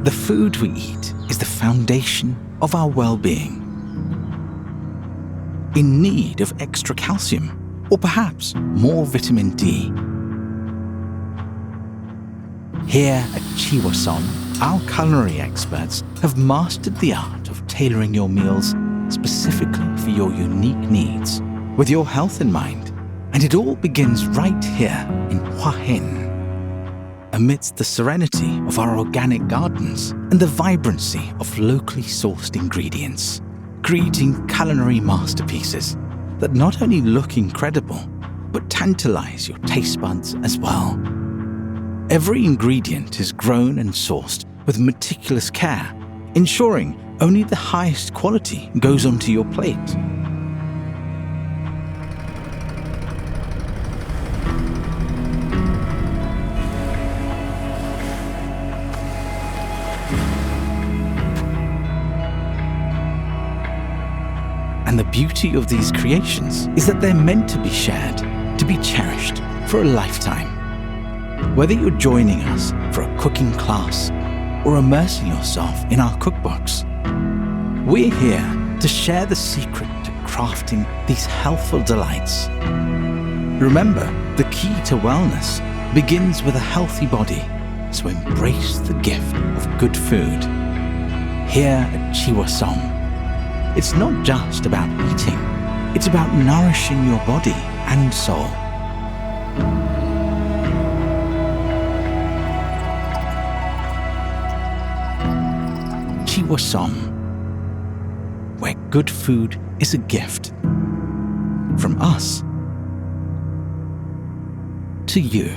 The food we eat is the foundation of our well-being. In need of extra calcium, or perhaps more vitamin D. Here at Chiva-Som, our culinary experts have mastered the art of tailoring your meals specifically for your unique needs, with your health in mind. And it all begins right here in Hua Hin, amidst the serenity of our organic gardens and the vibrancy of locally sourced ingredients, creating culinary masterpieces that not only look incredible, but tantalize your taste buds as well. Every ingredient is grown and sourced with meticulous care, ensuring only the highest quality goes onto your plate. And the beauty of these creations is that they're meant to be shared, to be cherished for a lifetime. Whether you're joining us for a cooking class or immersing yourself in our cookbooks, we're here to share the secret to crafting these healthful delights. Remember, the key to wellness begins with a healthy body, so embrace the gift of good food. Here at Chiva-Som, it's not just about eating, it's about nourishing your body and soul. Chiva-Som, where good food is a gift from us to you.